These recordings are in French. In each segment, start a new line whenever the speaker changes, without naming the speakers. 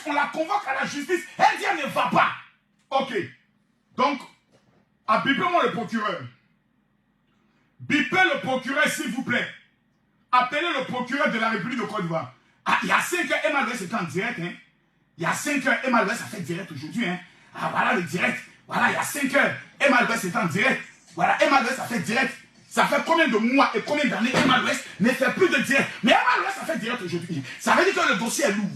on la convoque à la justice. Elle dit elle ne va pas. Ok. Donc, bipez-moi le procureur. Bipez le procureur, s'il vous plaît. Appelez le procureur de la République de Côte d'Ivoire. Ah, il y a 5 heures, Emma Louès était en direct. Hein. Il y a 5 heures, Emma Louès a fait direct aujourd'hui. Hein. Ah, voilà le direct. Voilà, il y a 5 heures, Emma Louès est en direct. Voilà, Emma Louès a fait direct. Ça fait combien de mois et combien d'années Emma Louès ne fait plus de direct. Mais Emma Louès a fait direct aujourd'hui. Ça veut dire que le dossier est lourd.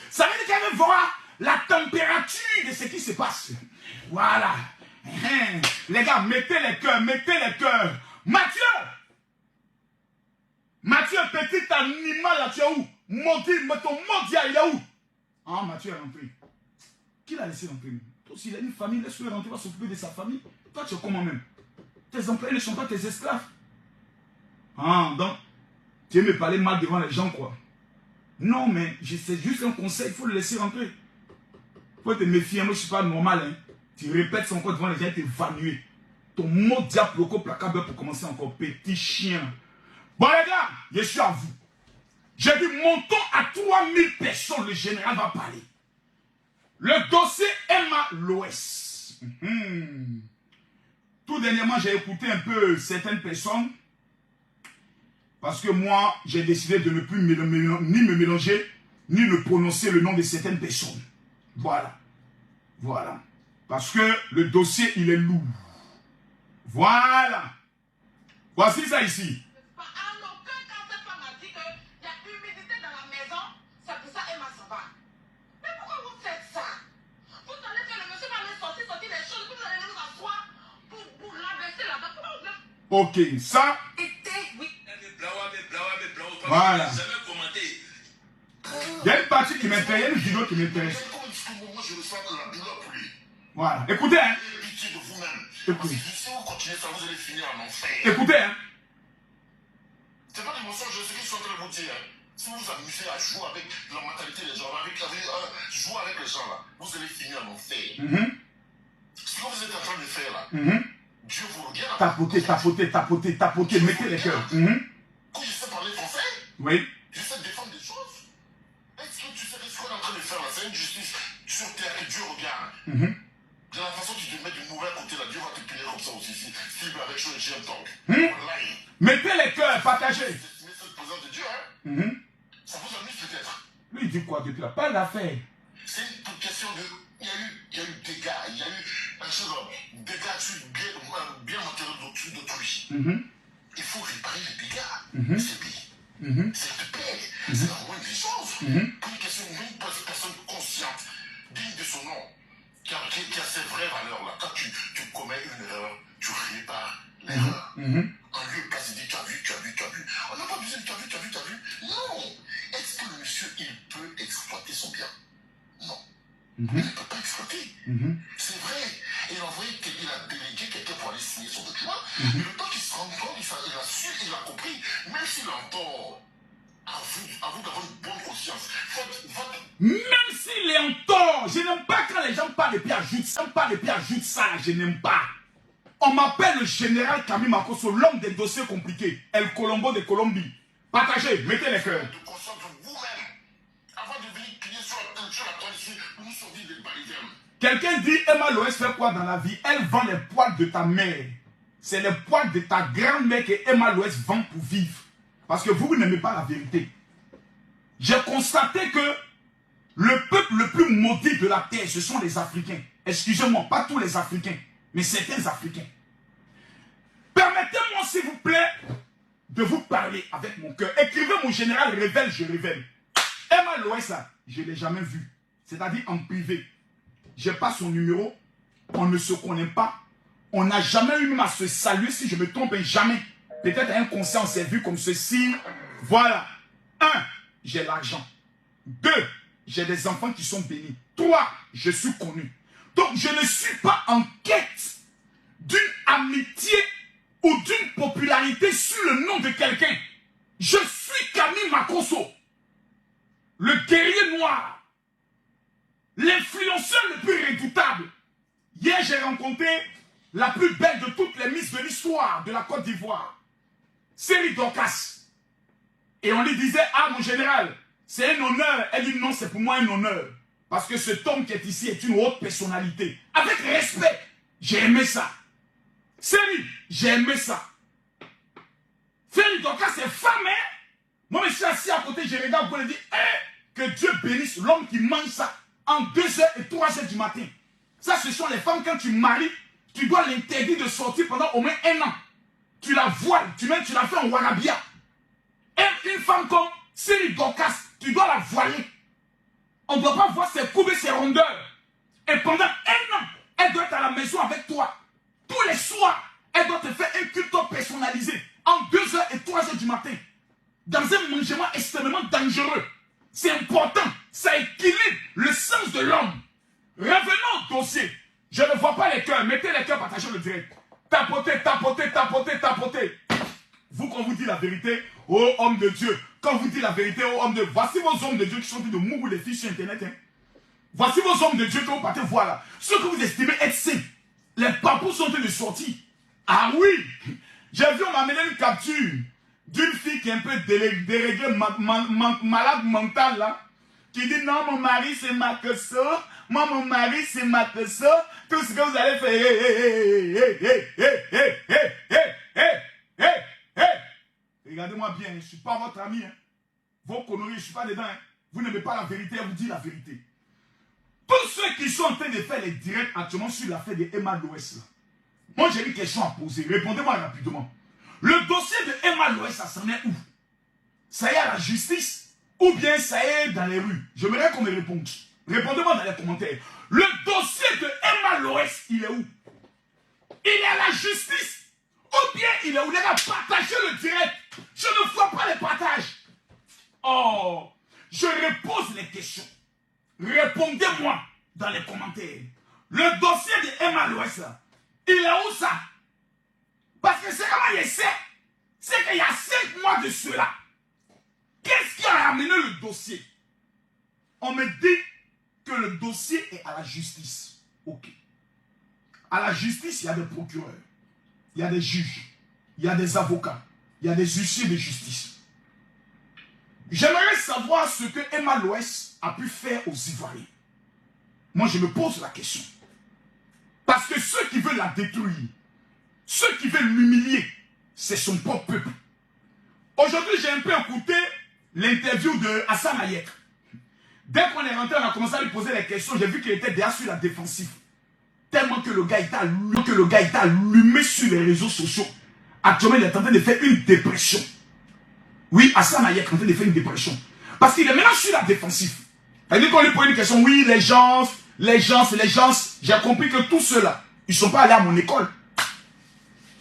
Ça veut dire qu'elle veut voir la température de ce qui se passe. Voilà. Les gars, mettez les cœurs, mettez les cœurs. Mathieu! Mathieu, petit animal là, tu es où? Maudit, mais ton maudit, il est où? Ah, Mathieu est rentré. Qui l'a laissé rentrer? Toi, s'il a une famille, laisse-le rentrer, il va s'occuper de sa famille. Toi, tu es comment même? Tes employés ne sont pas tes esclaves. Ah, donc, tu veux me parler mal devant les gens, quoi. Non, mais c'est juste un conseil, il faut le laisser rentrer. Il faut te méfier, moi je ne suis pas normal. Hein. Tu répètes son corps devant les gens et t'évanouis. Ton mot diabloco placable pour commencer encore, petit chien. Bon les gars, je suis à vous. J'ai dit, montons à 3000 personnes, le général va parler. Le dossier Emma Louès. Tout dernièrement, j'ai écouté un peu certaines personnes. Parce que moi, j'ai décidé de ne plus ni me mélanger, ni ne prononcer le nom de certaines personnes. Voilà. Voilà. Parce que le dossier, il est lourd. Voilà. Voici ça ici. Ok, ça. Voilà. Il y a une partie qui m'intéresse, il y a une vidéo qui m'intéresse. Voilà. Écoutez, hein. Écoutez. Écoutez, hein.
C'est pas des mensonges, ce qu'ils sont en train de vous dire. Si vous vous amusez à jouer avec la mentalité des gens, jouer avec les gens là, vous allez finir en enfer. Ce que vous êtes en train de faire là, Dieu vous regarde.
Tapoter, tapoter, tapoter, tapoter, mettez les cœurs.
Quand je sais parler français,
oui.
Je sais défendre des choses. Est-ce que tu sais ce qu'on est en train de faire là? C'est une justice sur terre que Dieu regarde. De la façon que tu te mets du mauvais côté là, Dieu va te punir comme ça aussi. Si avec chaud et j'aime tant.
Mettez les cœurs, partagez.
C'est cette présence de Dieu, hein? Ça vous amuse peut-être?
Lui, il dit quoi depuis là? Pas d'affaire.
C'est une question de. Il y a eu des dégâts, il y a eu des dégâts sur bien matériel d'autrui. Il faut réparer les dégâts de ces pays. C'est de paix. C'est la moindre des choses. Pour une question, une personne consciente, digne de son nom, qui a ses vraies valeurs là. Quand tu commets une erreur, tu répares l'erreur. En lieu de place, il dit tu as vu. On n'a pas besoin de tu as vu. Non. Est-ce que le monsieur, il peut exploiter son bien? Non. Il ne peut pas exploiter. C'est vrai. Il a envoyé, il a délégué quelqu'un pour aller signer son document. Mais le temps qu'il se rend compte, il a su, il a compris, même s'il entend, à vous d'avoir une bonne conscience.
Même s'il est en tort, je n'aime pas quand les gens parlent et puis ajoutent ça, je n'aime pas. On m'appelle le général Camille Makosso, l'homme des dossiers compliqués, El Colombo de Colombie. Partagez, mettez les cœurs. Quelqu'un dit, Emma Louès fait quoi dans la vie? Elle vend les poils de ta mère. C'est les poils de ta grand-mère que Emma Louès vend pour vivre. Parce que vous n'aimez pas la vérité. J'ai constaté que le peuple le plus maudit de la terre, ce sont les Africains. Excusez-moi, pas tous les Africains, mais certains Africains. Permettez-moi, s'il vous plaît, de vous parler avec mon cœur. Écrivez mon général révèle, je révèle. Emma Louès, je ne l'ai jamais vu. C'est-à-dire en privé. Je n'ai pas son numéro. On ne se connaît pas. On n'a jamais eu même à se saluer, si je me trompe, jamais. Peut-être un conseil, on s'est vu comme ceci. Voilà. 1, j'ai l'argent. 2, j'ai des enfants qui sont bénis. 3, je suis connu. Donc, je ne suis pas en quête d'une amitié ou d'une popularité sur le nom de quelqu'un. Je suis Camille Makosso, le guerrier noir, l'influenceur le plus redoutable. Hier, j'ai rencontré la plus belle de toutes les Miss de l'histoire de la Côte d'Ivoire, Série Dorcas. Et on lui disait, ah mon général, c'est un honneur. Elle dit non, c'est pour moi un honneur. Parce que cet homme qui est ici est une haute personnalité. Avec respect, j'ai aimé ça. Sérieux, j'ai aimé ça. Félix Dorcas, c'est femme, hein? Moi, je suis assis à côté, je regarde pour lui dire, que Dieu bénisse l'homme qui mange ça en 2h et 3h du matin. Ça, ce sont les femmes, quand tu maries, tu dois l'interdire de sortir pendant au moins 1 an. Tu la voiles, tu la fais en warabia. Et une femme comme Félix Dorcas, tu dois la voiler. On ne doit pas voir ses courbes et ses rondeurs. Et pendant 1 an, elle doit être à la maison avec toi. Tous les soirs, elle doit te faire un culte personnalisé en 2h et 3h du matin. Dans un mangement extrêmement dangereux. C'est important. Ça équilibre le sens de l'homme. Revenons au dossier. Je ne vois pas les cœurs. Mettez les cœurs, partagez le direct. Tapotez, tapotez, tapotez, tapotez. Vous, quand vous dites la vérité, ô homme de Dieu, quand vous dites la vérité, ô homme de Dieu, voici vos hommes de Dieu qui sont en train de mourir les filles sur Internet. Hein. Voici vos hommes de Dieu que vous partez voir là. Ceux que vous estimez être saints. Les papous sont en train de sortir. Ah oui! J'ai vu, on m'a amené une capture d'une fille qui est un peu déréglée, malade mentale là, qui dit non, mon mari c'est ma queue, moi mon mari c'est ma queue, tout ce que vous allez faire, regardez-moi bien, je ne suis pas votre ami, hein. Vos conneries, je ne suis pas dedans, hein. Vous n'aimez pas la vérité, elle vous dit la vérité. Tous ceux qui sont en train de faire les directs actuellement sur l'affaire de Emma Loès là, moi j'ai une question à poser, répondez-moi rapidement. Le dossier de Emma Loès, ça s'en est où? Ça y est à la justice ou bien ça y est dans les rues? J'aimerais qu'on me réponde. Répondez-moi dans les commentaires. Le dossier de Emma Loès, il est où? Il est à la justice ou bien il est où? Les gars, partagez le direct. Je ne vois pas les partages. Oh, je repose les questions. Répondez-moi dans les commentaires. Le dossier de Emma Loès, il est où ça? Parce que c'est comment je sais. C'est qu'il y a 5 mois de cela. Qu'est-ce qui a amené le dossier? On me dit que le dossier est à la justice. Ok. À la justice, il y a des procureurs. Il y a des juges. Il y a des avocats. Il y a des huissiers de justice. J'aimerais savoir ce que Emma Loès a pu faire aux Ivoiriens. Moi, je me pose la question. Parce que ceux qui veulent la détruire, ceux qui veulent l'humilier, c'est son propre peuple. Aujourd'hui, j'ai un peu écouté l'interview de Hassan Hayek. Dès qu'on est rentré, on a commencé à lui poser les questions. J'ai vu qu'il était déjà sur la défensive. Tellement que le gars était allumé sur les réseaux sociaux. Actuellement, il est en train de faire une dépression. Oui, Hassan Hayek est en train de faire une dépression. Parce qu'il est maintenant sur la défensive. C'est-à-dire qu'on lui pose une question. Oui, les gens. J'ai compris que tous ceux-là, ils ne sont pas allés à mon école.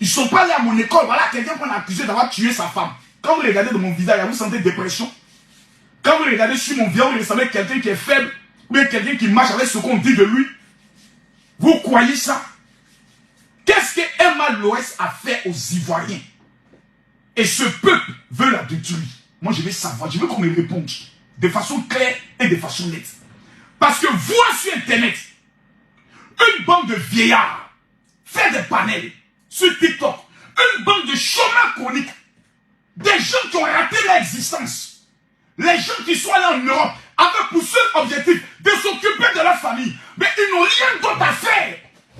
Ils ne sont pas allés à mon école. Voilà quelqu'un qu'on a accusé d'avoir tué sa femme. Quand vous regardez dans mon visage, vous sentez dépression. Quand vous regardez sur mon visage, vous sentez quelqu'un qui est faible. Ou bien quelqu'un qui marche avec ce qu'on dit de lui. Vous croyez ça? Qu'est-ce que Emma Loès a fait aux Ivoiriens? Et ce peuple veut la détruire. Moi, je veux savoir. Je veux qu'on me réponde. De façon claire et de façon nette. Parce que voir sur Internet une bande de vieillards faire des panels sur TikTok, une bande de chômeurs chroniques, des gens qui ont raté leur existence, les gens qui sont allés en Europe avec pour seul objectif de s'occuper de leur famille, mais ils n'ont rien d'autre à faire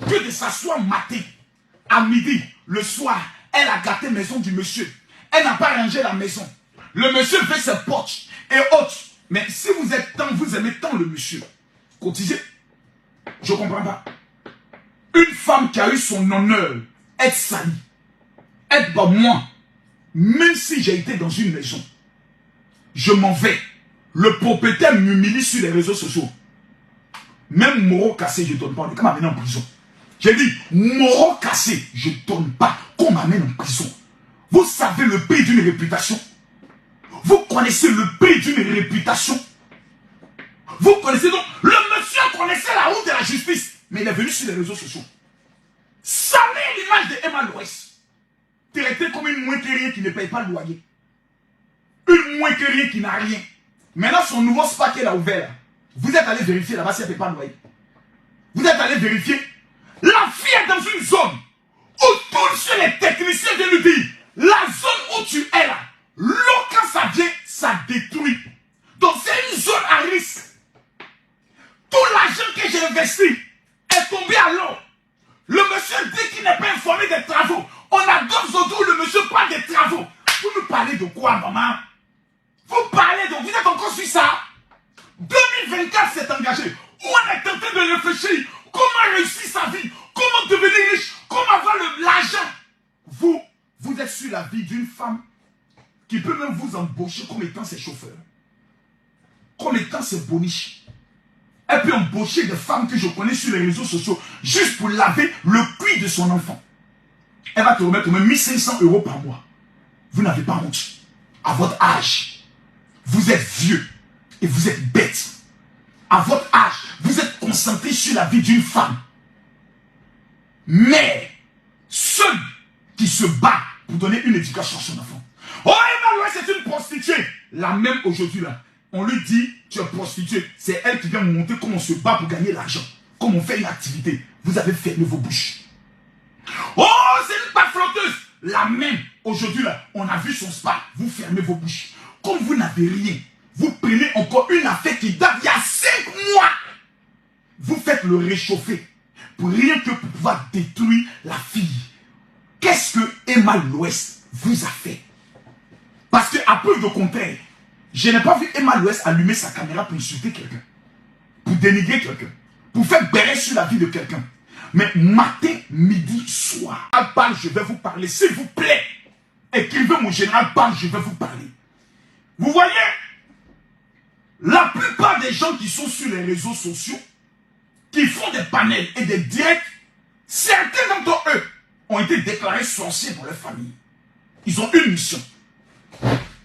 que de s'asseoir matin, à midi, le soir. Elle a gâté la maison du monsieur. Elle n'a pas rangé la maison. Le monsieur fait ses poches et autres. Mais si vous êtes tant, vous aimez tant le monsieur, cotisez. Je ne comprends pas. Une femme qui a eu son honneur, être salie, être par moi, même si j'ai été dans une maison, je m'en vais. Le propriétaire m'humilie sur les réseaux sociaux. Même Moro cassé, je ne donne pas. On m'amène en prison. J'ai dit, Moro cassé, je ne donne pas qu'on m'amène en prison. Vous savez le prix d'une réputation? Vous connaissez le prix d'une réputation? Vous connaissez donc, le monsieur connaissait la route de la justice, mais il est venu sur les réseaux sociaux. Saluez l'image de Emma Loès. Traité comme une moins que rien qui ne paye pas le loyer. Une moins que rien qui n'a rien. Maintenant, son nouveau spa qu'elle a ouvert, vous êtes allé vérifier là-bas si elle ne paye pas le loyer. Vous êtes allé vérifier. La fille est dans une zone où tous les techniciens viennent lui dire, la zone où tu es là, l'eau quand ça vient, ça détruit. Donc c'est une zone à risque. investi est tombé à l'eau. Le monsieur dit qu'il n'est pas informé des travaux. On a d'autres autour, le monsieur parle des travaux. Vous nous parlez de quoi, maman? Vous parlez de... Vous êtes encore sur ça? 2024 s'est engagé. Où on est en train de réfléchir. Comment réussir sa vie? Comment devenir riche? Comment avoir l'argent? Vous êtes sur la vie d'une femme qui peut même vous embaucher comme étant ses chauffeurs. Comme étant ses boniches. Elle peut embaucher des femmes que je connais sur les réseaux sociaux juste pour laver le cuir de son enfant. Elle va te remettre au moins 1500 € par mois. Vous n'avez pas honte. À votre âge, vous êtes vieux et vous êtes bête. À votre âge, vous êtes concentré sur la vie d'une femme. Mais seul qui se bat pour donner une éducation à son enfant. Oh, Emma, c'est une prostituée. La même aujourd'hui là. On lui dit, tu es prostituée. C'est elle qui vient vous montrer comment on se bat pour gagner l'argent. Comment on fait une activité. Vous avez fermé vos bouches. Oh, c'est une pas flotteuse. La même, aujourd'hui là, on a vu son spa. Vous fermez vos bouches. Comme vous n'avez rien, vous prenez encore une affaire qui date il y a 5 mois. Vous faites le réchauffer. Pour rien que pour pouvoir détruire la fille. Qu'est-ce que Emma l'Ouest vous a fait? Parce qu'à peu de contraire, je n'ai pas vu Emma l'Ouest allumer sa caméra pour insulter quelqu'un. Pour dénigrer quelqu'un. Pour faire bérer sur la vie de quelqu'un. Mais matin, midi, soir, Alban, je vais vous parler, s'il vous plaît. Écrivez mon général Alban, je vais vous parler. Vous voyez, la plupart des gens qui sont sur les réseaux sociaux, qui font des panels et des directs, certains d'entre eux ont été déclarés sorciers pour leur famille. Ils ont une mission.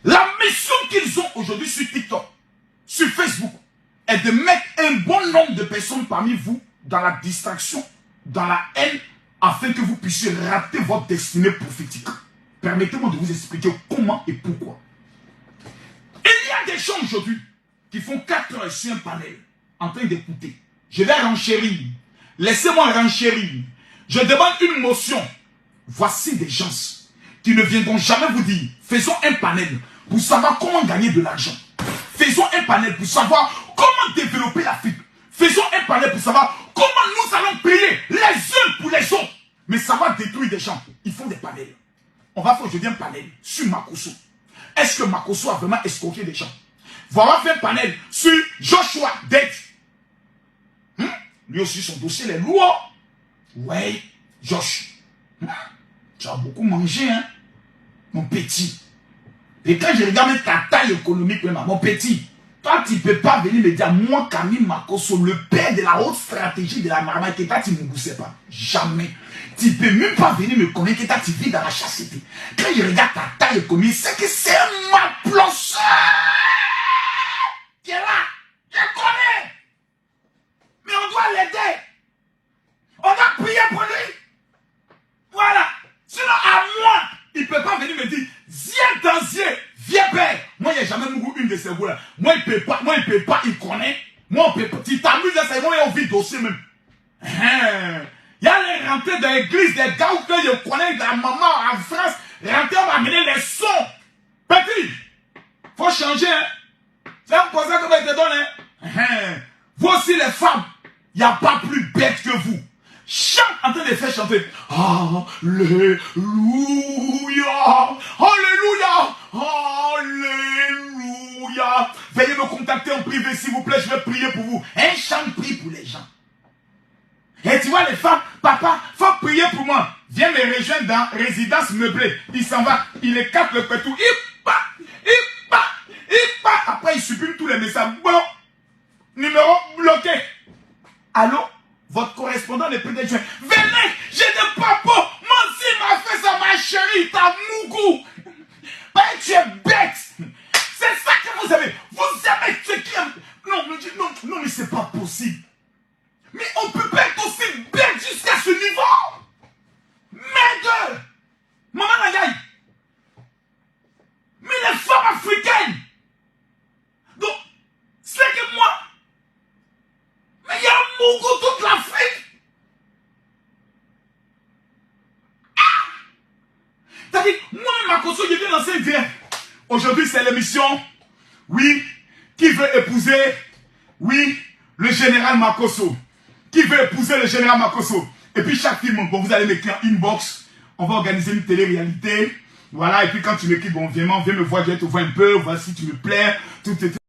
La mission qu'ils ont aujourd'hui sur TikTok, sur Facebook, est de mettre un bon nombre de personnes parmi vous dans la distraction, dans la haine, afin que vous puissiez rater votre destinée prophétique. Permettez-moi de vous expliquer comment et pourquoi. Il y a des gens aujourd'hui qui font 4 heures sur un panel, en train d'écouter. Je vais renchérir. Laissez-moi renchérir. Je demande une motion. Voici des gens qui ne viendront jamais vous dire, faisons un panel pour savoir comment gagner de l'argent. Faisons un panel pour savoir comment développer l'Afrique. Faisons un panel pour savoir comment nous allons prier les uns pour les autres. Mais savoir détruire des gens, ils font des panels. On va faire aujourd'hui un panel sur Makosso. Est-ce que Makosso a vraiment escroqué des gens? Voilà, faire un panel sur Joshua Date. Lui aussi, son dossier est lourd. Ouais, Josh. Tu as beaucoup mangé, hein, mon petit. Et quand je regarde ta taille économique, mon petit, toi, tu ne peux pas venir me dire, moi, Camille Makosso, le père de la haute stratégie de la marmite, que toi, tu ne me goûtais pas. Jamais. Tu ne peux même pas venir me connaître que toi, tu vis dans la chasteté. Quand je regarde ta taille économique, c'est que c'est un malplosseur qui est là. Je connais. Mais on doit l'aider. On doit prier pour lui. Voilà. Sinon, à moi, il ne peut pas venir me dire, viens danser, viens père. Moi, il n'y a jamais eu une de ces voix-là. Moi, il ne peut pas, il connaît. Moi, on peut pas. Tu t'amuses, c'est moi, il y a envie dossier même. Il y a les rentrées de l'église, des gars que je connais, de la maman en France, rentrer, on va amener les sons. Petit, faut changer, hein. C'est un conseil que je te donne, hein. Vous aussi, les femmes, il n'y a pas plus bête que vous. Chante en train de faire chanter. Alléluia. Alléluia. Alléluia. Veuillez me contacter en privé, s'il vous plaît, je vais prier pour vous. Un chant prie pour les gens. Et tu vois les femmes, papa, faut prier pour moi. Viens me rejoindre dans résidence meublée. Il s'en va, il écarte le pétou. Il part. Après, il supprime tous les messages. Bon, numéro bloqué. Allô? Votre correspondant n'est plus des joints. Venez, j'ai des papos. Mon si m'a fait ça, ma chérie, ta mougou. Ben, tu es bête. C'est ça que vous avez. Vous aimez ce qui aime. Non, mais c'est pas possible. Mais on peut pas être aussi bête jusqu'à ce niveau. Merde. Maman Nagaï. Mais les femmes africaines. Donc, c'est que moi. Mais il y a un Mougou toute l'Afrique. C'est-à-dire, moi-même, Makosso, je viens lancer un direct. Aujourd'hui, c'est l'émission. Oui, qui veut épouser? Oui, le général Makosso. qui veut épouser le général Makosso. Et puis chaque film, bon, vous allez m'écrire en inbox. On va organiser une télé-réalité. Voilà, et puis quand tu m'écris, bon, viens me voir, je vais te voir un peu, voici, tu me plais, tout est...